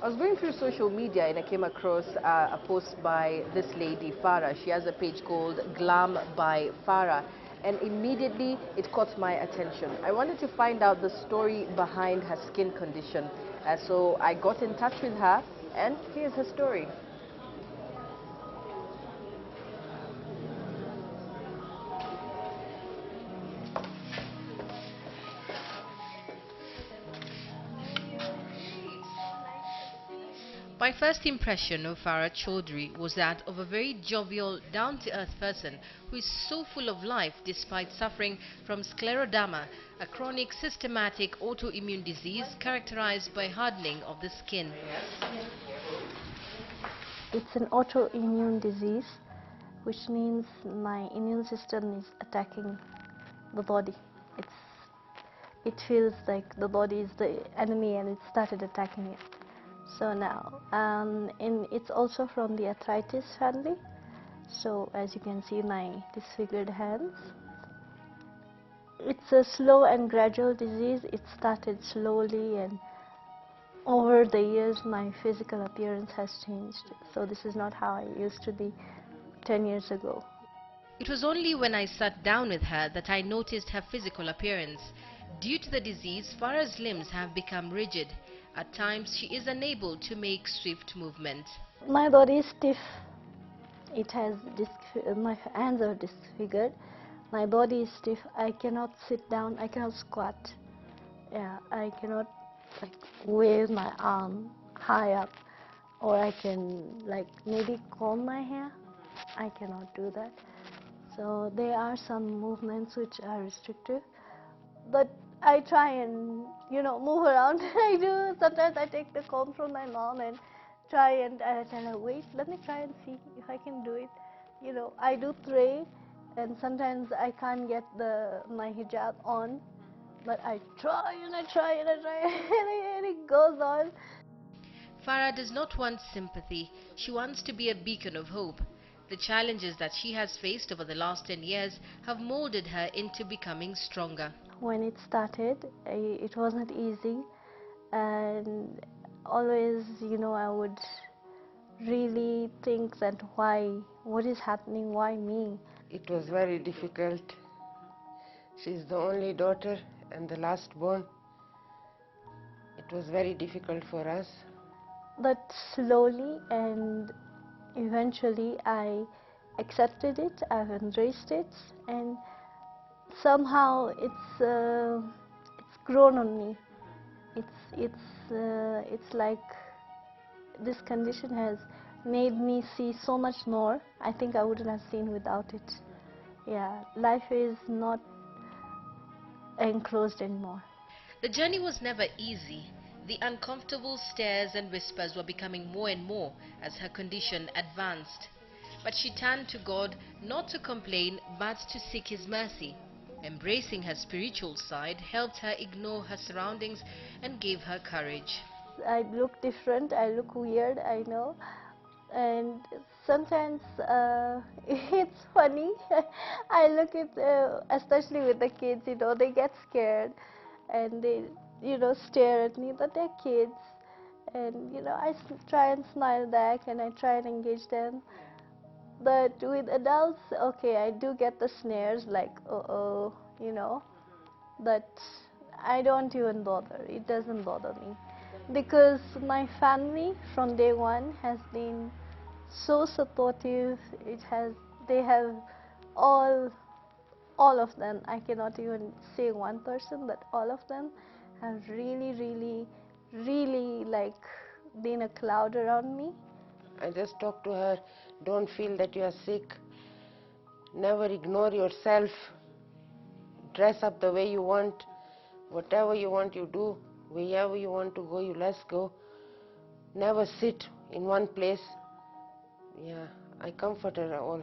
I was going through social media and I came across a post by this lady, Farah. She has a page called Glam by Farah. And immediately it caught my attention. I wanted to find out the story behind her skin condition. So I got in touch with her and here's her story. My first impression of Farah Chaudhry was that of a very jovial, down-to-earth person who is so full of life despite suffering from scleroderma, a chronic systematic autoimmune disease characterized by hardening of the skin. It's an autoimmune disease, which means my immune system is attacking the body. It feels like the body is the enemy and it started attacking it. So now, it's also from the arthritis family. So as you can see my disfigured hands. It's a slow and gradual disease. It started slowly and over the years my physical appearance has changed. So this is not how I used to be 10 years ago. It was only when I sat down with her that I noticed her physical appearance. Due to the disease, Farah's limbs have become rigid. At times, she is unable to make swift movement. My body is stiff. My hands are disfigured. My body is stiff. I cannot sit down. I cannot squat. Yeah, I cannot wave my arm high up, or I can maybe comb my hair. I cannot do that. So there are some movements which are restrictive, but I try and move around. I do. Sometimes I take the comb from my mom and try and I tell her, wait, let me try and see if I can do it. I do pray, and sometimes I can't get my hijab on, but I try and I try and I try and it goes on. Farah does not want sympathy. She wants to be a beacon of hope. The challenges that she has faced over the last 10 years have molded her into becoming stronger. When it started, it wasn't easy, and always, I would really think that what is happening, why me? It was very difficult. She's the only daughter and the last born. It was very difficult for us. But slowly and eventually I accepted it, I've embraced it, and somehow it's grown on me. It's like this condition has made me see so much more. I think I wouldn't have seen without it. Yeah, life is not enclosed anymore. The journey was never easy. The uncomfortable stares and whispers were becoming more and more as her condition advanced. But she turned to God not to complain but to seek His mercy. Embracing her spiritual side helped her ignore her surroundings and gave her courage. I look different, I look weird, I know, and sometimes it's funny. I look at, especially with the kids, they get scared and they, stare at me, but they're kids, and I try and smile back and I try and engage them. But with adults, okay, I do get the snares like, uh-oh, but I don't even bother. It doesn't bother me because my family from day one has been so supportive. They have all of them. I cannot even say one person, but all of them have really, really, really been a cloud around me. I just talked to her, don't feel that you are sick. Never ignore yourself. Dress up the way you want. Whatever you want, you do. Wherever you want to go, you let's go. Never sit in one place. Yeah, I comfort her all.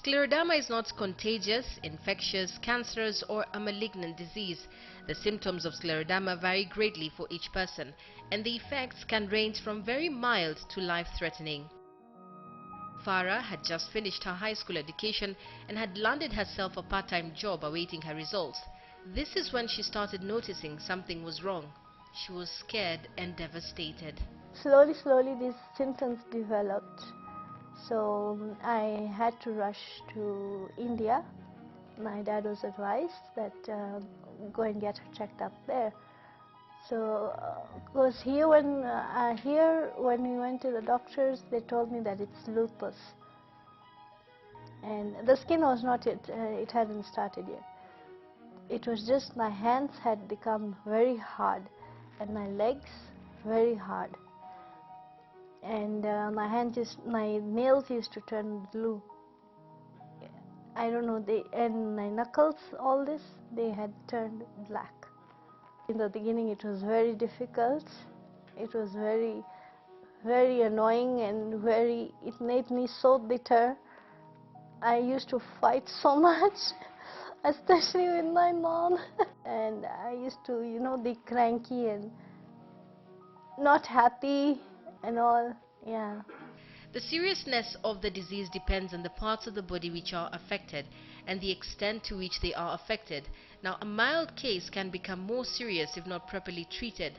Scleroderma is not contagious, infectious, cancerous or a malignant disease. The symptoms of scleroderma vary greatly for each person, and the effects can range from very mild to life-threatening. Farah had just finished her high school education and had landed herself a part-time job awaiting her results. This is when she started noticing something was wrong. She was scared and devastated. slowly these symptoms developed. So I had to rush to India. My dad was advised that go and get her checked up there. So, because here when we went to the doctors, they told me that it's lupus, and the skin was not yet, it hadn't started yet. It was just my hands had become very hard, and my legs very hard, and my nails used to turn blue. I don't know, and my knuckles, all this, they had turned black. In the beginning it was very difficult. It was very annoying, and it made me so bitter. I used to fight so much, especially with my mom. And I used to, be cranky and not happy and all, yeah. The seriousness of the disease depends on the parts of the body which are affected and the extent to which they are affected. Now, a mild case can become more serious if not properly treated.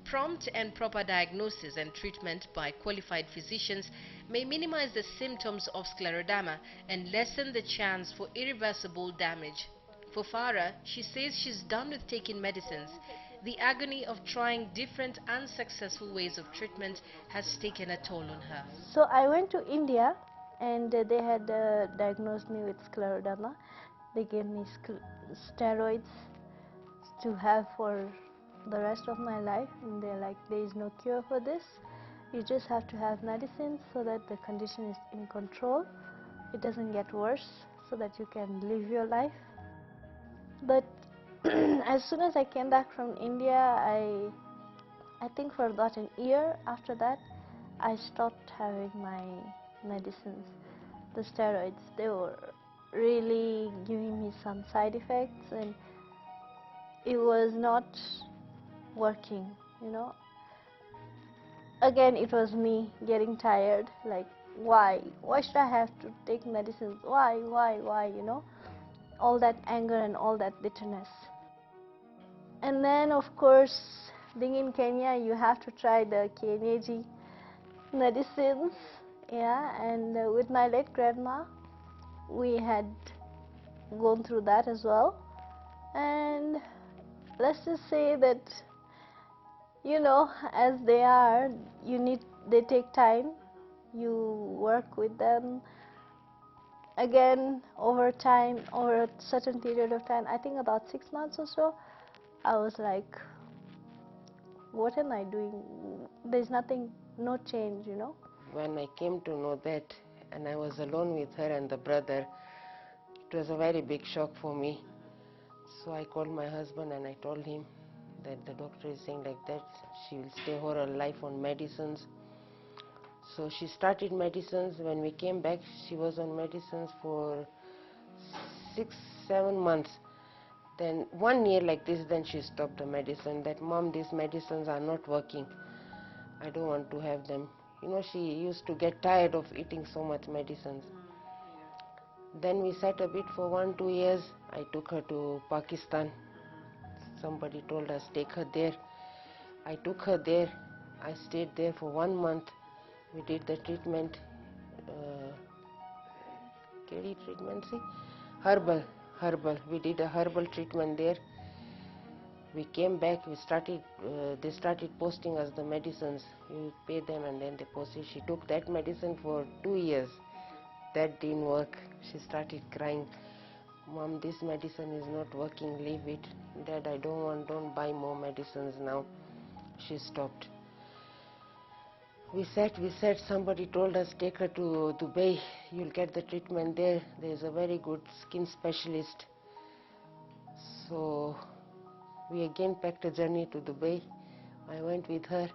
Prompt and proper diagnosis and treatment by qualified physicians may minimize the symptoms of scleroderma and lessen the chance for irreversible damage. For Farah, she says she's done with taking medicines. The agony of trying different unsuccessful ways of treatment has taken a toll on her. So I went to India, and they had diagnosed me with scleroderma. They gave me steroids to have for the rest of my life, and they're like, there is no cure for this. You just have to have medicine so that the condition is in control. It doesn't get worse, so that you can live your life. But as soon as I came back from India, I think for about an year after that, I stopped having my medicines, the steroids. They were really giving me some side effects, and it was not working, Again, it was me getting tired, like, why should I have to take medicines? Why, all that anger and all that bitterness. And then, of course, being in Kenya, you have to try the kienyeji medicines, yeah. And with my late grandma, we had gone through that as well. And let's just say that, as they are, they take time. You work with them. Again, over time, over a certain period of time, I think about 6 months or so, I was like, what am I doing? There's nothing, no change, When I came to know that, and I was alone with her and the brother, it was a very big shock for me. So I called my husband and I told him that the doctor is saying like that, she will stay her whole life on medicines. So she started medicines. When we came back, she was on medicines for 6-7 months. Then 1 year like this, then she stopped the medicine. That, Mom, these medicines are not working. I don't want to have them. She used to get tired of eating so much medicines. Then we sat a bit for 1-2 years. I took her to Pakistan. Somebody told us, take her there. I took her there. I stayed there for 1 month. We did the treatment. Treatment, see? Herbal. We did a herbal treatment there. We came back. They started posting us the medicines. You pay them and then they post it. She took that medicine for 2 years. That didn't work. She started crying. Mom, this medicine is not working. Leave it. Dad, I don't buy more medicines now. She stopped. We sat, somebody told us, take her to Dubai, you'll get the treatment there. There's a very good skin specialist. So we again packed a journey to Dubai. I went with her.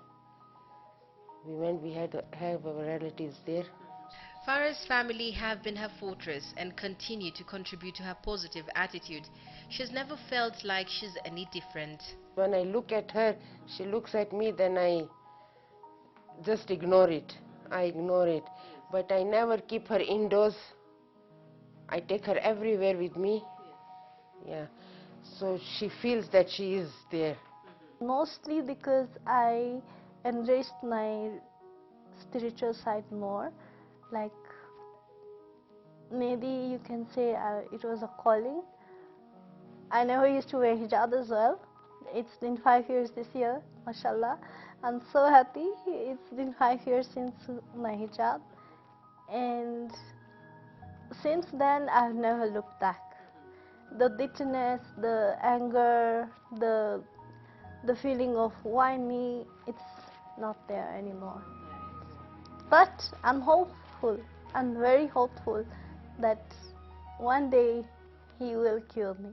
We have our relatives there. Farah's family have been her fortress and continue to contribute to her positive attitude. She's never felt like she's any different. When I look at her, she looks at me, then I just ignore it. But I never keep her indoors. I take her everywhere with me. Yeah. So she feels that she is there. Mostly because I enriched my spiritual side more. Like, maybe you can say it was a calling. I never used to wear hijab as well. It's been 5 years this year, mashallah. I'm so happy. It's been 5 years since my hijab. And since then, I've never looked back. The bitterness, the anger, the feeling of why me, it's not there anymore. But I'm hopeful. I'm very hopeful that one day he will cure me.